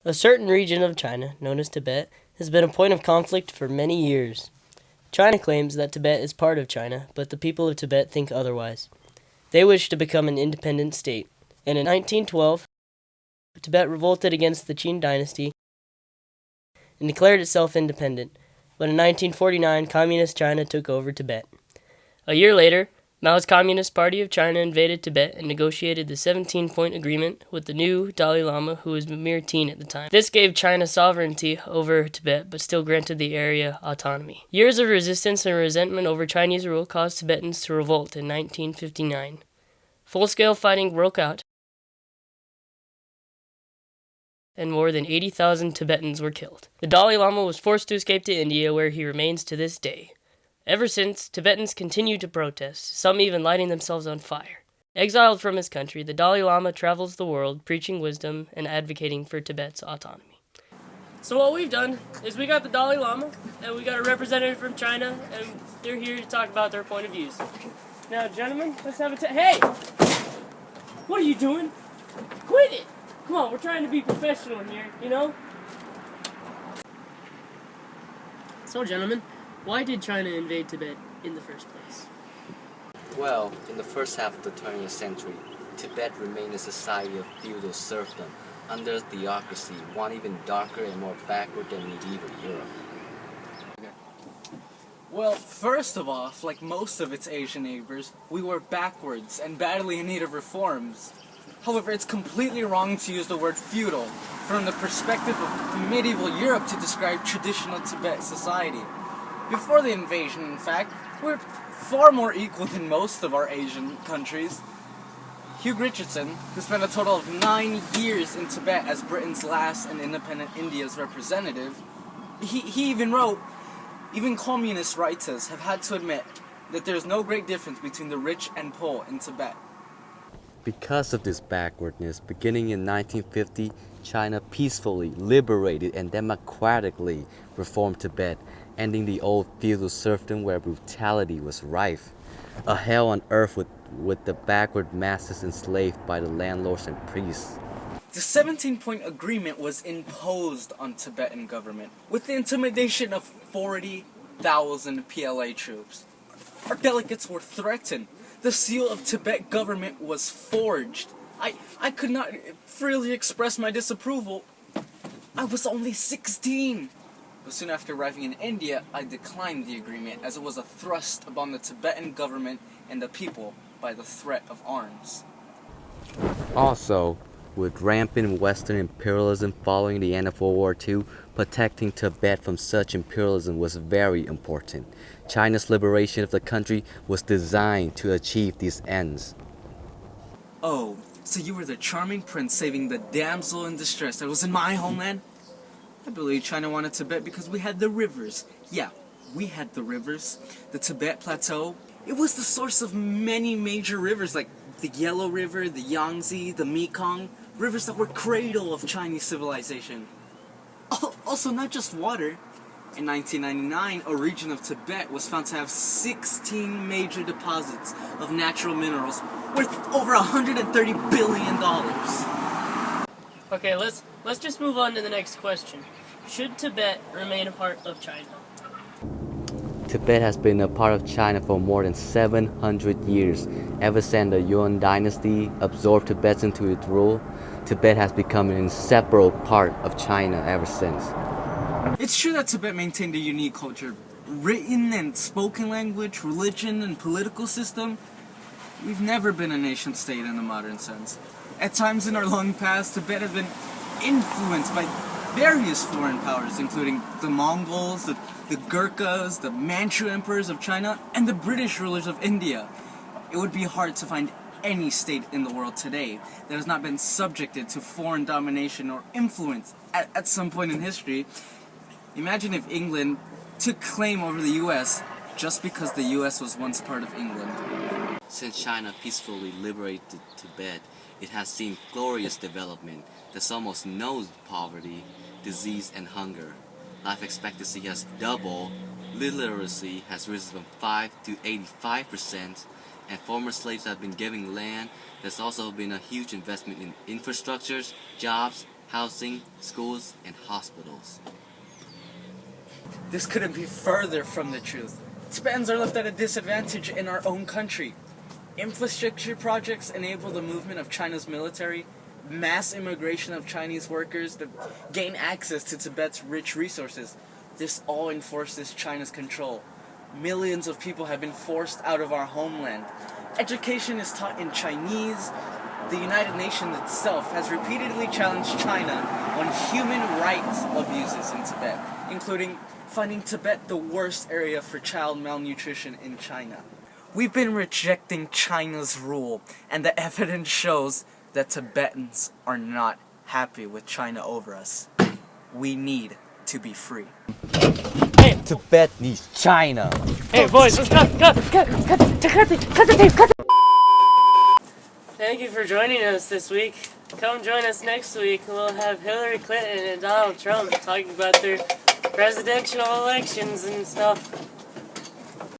A certain region of China, known as Tibet, has been a point of conflict for many years. China claims that Tibet is part of China, but the people of Tibet think otherwise. They wish to become an independent state, and in 1912, Tibet revolted against the Qin dynasty and declared itself independent, but in 1949, Communist China took over Tibet. A year later, Mao's Communist Party of China invaded Tibet and negotiated the 17-point agreement with the new Dalai Lama, who was a mere teen at the time. This gave China sovereignty over Tibet, but still granted the area autonomy. Years of resistance and resentment over Chinese rule caused Tibetans to revolt in 1959. Full-scale fighting broke out, and more than 80,000 Tibetans were killed. The Dalai Lama was forced to escape to India, where he remains to this day. Ever since, Tibetans continue to protest, some even lighting themselves on fire. Exiled from his country, the Dalai Lama travels the world, preaching wisdom and advocating for Tibet's autonomy. So what we've done is we got the Dalai Lama, and we got a representative from China, and they're here to talk about their point of views. Now, gentlemen, let's have a hey! What are you doing? Quit it! Come on, we're trying to be professional here, you know? So, gentlemen, why did China invade Tibet in the first place? Well, in the first half of the 20th century, Tibet remained a society of feudal serfdom under theocracy, one even darker and more backward than medieval Europe. Well, first of all, like most of its Asian neighbors, we were backwards and badly in need of reforms. However, it's completely wrong to use the word feudal from the perspective of medieval Europe to describe traditional Tibet society. Before the invasion, in fact, we're far more equal than most of our Asian countries. Hugh Richardson, who spent a total of 9 years in Tibet as Britain's last and independent India's representative, he even wrote, "Even communist writers have had to admit that there is no great difference between the rich and poor in Tibet." Because of this backwardness, beginning in 1950, China peacefully liberated and democratically reformed Tibet, ending the old feudal serfdom where brutality was rife. A hell on earth with the backward masses enslaved by the landlords and priests. The 17-point agreement was imposed on Tibetan government with the intimidation of 40,000 PLA troops. Our delegates were threatened. The seal of Tibet government was forged. I could not freely express my disapproval. I was only 16. But soon after arriving in India, I declined the agreement as it was a thrust upon the Tibetan government and the people by the threat of arms. Also, with rampant Western imperialism following the end of World War II, protecting Tibet from such imperialism was very important. China's liberation of the country was designed to achieve these ends. Oh, so you were the charming prince saving the damsel in distress that was in my homeland? I believe China wanted Tibet because we had the rivers. Yeah, we had the rivers. The Tibet Plateau. It was the source of many major rivers like the Yellow River, the Yangtze, the Mekong. Rivers that were cradle of Chinese civilization. Also, not just water. In 1999, a region of Tibet was found to have 16 major deposits of natural minerals worth over $130 billion. Okay, let's just move on to the next question. Should Tibet remain a part of China? Tibet has been a part of China for more than 700 years. Ever since the Yuan dynasty absorbed Tibet into its rule, Tibet has become an inseparable part of China ever since. It's true that Tibet maintained a unique culture, written and spoken language, religion, and political system. We've never been a nation state in the modern sense. At times in our long past, Tibet has been influenced by various foreign powers, including the Mongols, the Gurkhas, the Manchu emperors of China, and the British rulers of India. It would be hard to find any state in the world today that has not been subjected to foreign domination or influence at some point in history. Imagine if England took claim over the US just because the US was once part of England. Since China peacefully liberated Tibet, it has seen glorious development. There's almost no poverty, disease, and hunger. Life expectancy has doubled, literacy has risen from 5 to 85%, and former slaves have been given land. There's also been a huge investment in infrastructures, jobs, housing, schools, and hospitals. This couldn't be further from the truth. Tibetans are left at a disadvantage in our own country. Infrastructure projects enable the movement of China's military, mass immigration of Chinese workers to gain access to Tibet's rich resources. This all enforces China's control. Millions of people have been forced out of our homeland. Education is taught in Chinese. The United Nations itself has repeatedly challenged China on human rights abuses in Tibet, including finding Tibet the worst area for child malnutrition in China. We've been rejecting China's rule, and the evidence shows that Tibetans are not happy with China over us. We need to be free. Tibet needs China. Hey boys, let's cut the tape. Thank you for joining us this week. Come join us next week. We'll have Hillary Clinton and Donald Trump talking about their presidential elections and stuff.